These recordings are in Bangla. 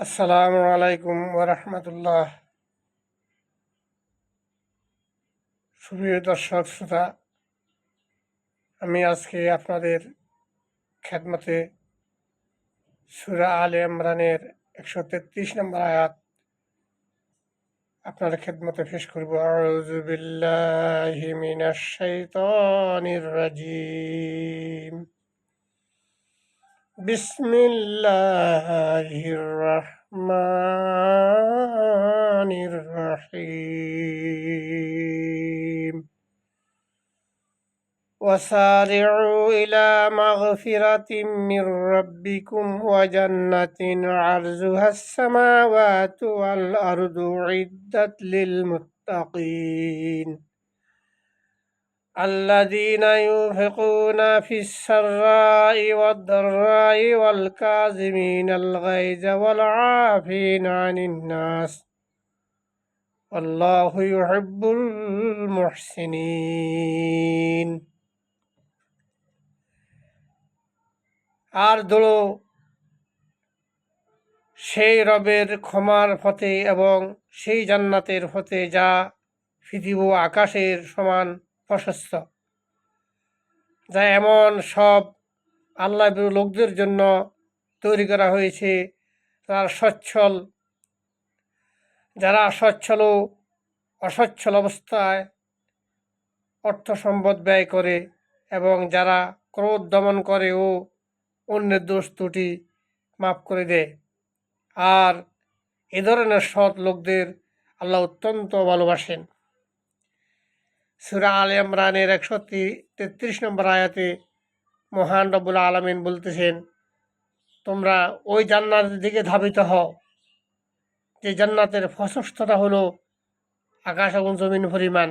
আসসালামু আলাইকুম ওরহমতুল্লাহ। সুপ্রিয় দর্শক শ্রোতা, আমি আজকে আপনাদের খেদমতে সূরা আলে ইমরানের 133 নম্বর আয়াত আপনার খেদমতে পেশ করব। আউযু বিল্লাহি মিনাশ শাইতানির রাজিম। বিসমিল্লাহির রহমানির রহিম। وسارعوا إلى مغفرة من ربكم وجنة عرضها السماوات والأرض أعدت للمتقين الذين ينفقون في السراء والضراء والكاظمين الغيظ والعافين عن الناس والله يحب المحسنين। আর দৌড়ো সেই রবের ক্ষমার পথে এবং সেই জান্নাতের পথে যা পৃথিবী ও আকাশের সমান প্রশস্ত, যা এমন সব আল্লাহ লোকদের জন্য তৈরি করা হয়েছে যারা সচ্ছল ও অসচ্ছল অবস্থায় অর্থ সম্পদ ব্যয় করে এবং যারা ক্রোধ দমন করে ও অন্যের দোষ ত্রুটি মাফ করে দেয়। আর এ ধরনের সৎ লোকদের আল্লাহ অত্যন্ত ভালোবাসেন। সূরা আলে ইমরানের 133 নম্বর আয়াতে মহান রব্বুল আলামিন বলতেছেন, তোমরা ওই জান্নাতের দিকে ধাবিত হও যে জান্নাতের প্রশস্ততা হলো আকাশ এবং জমিন পরিমাণ।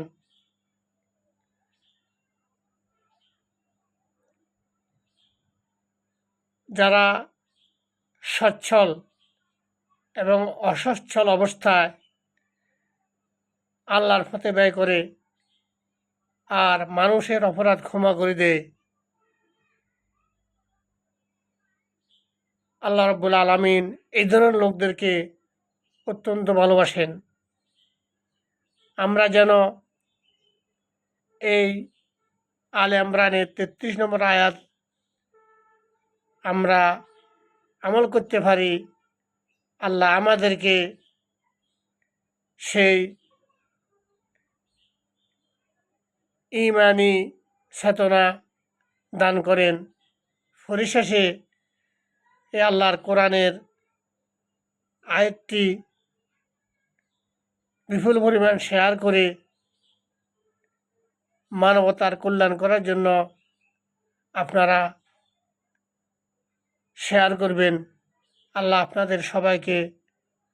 যারা সচ্ছল এবং অসচ্ছল অবস্থায় আল্লাহর পথে ব্যয় করে আর মানুষের অপরাধ ক্ষমা করে দেয়, আল্লাহ রাব্বুল আলামিন এই ধরনের লোকদেরকে অত্যন্ত ভালোবাসেন। আমরা যেন এই আলে ইমরানের 33 নম্বর আয়াত আমরা আমল করতে পারি। আল্লাহ আমাদেরকে সেই ঈমানি চেতনা দান করেন। পরিশেষে এ আল্লাহর কোরআনের আয়াতটি বিপুল পরিমাণ শেয়ার করে মানবতার কল্যাণ করার জন্য আপনারা শেয়ার করবেন। আল্লাহ আপনাদের সবাইকে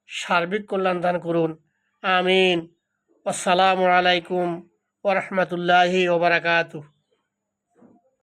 সার্বিক কল্যাণ দান করুন, আমিন। আসসালামু আলাইকুম ওয়া রাহমাতুল্লাহি ওয়া বারাকাতুহু।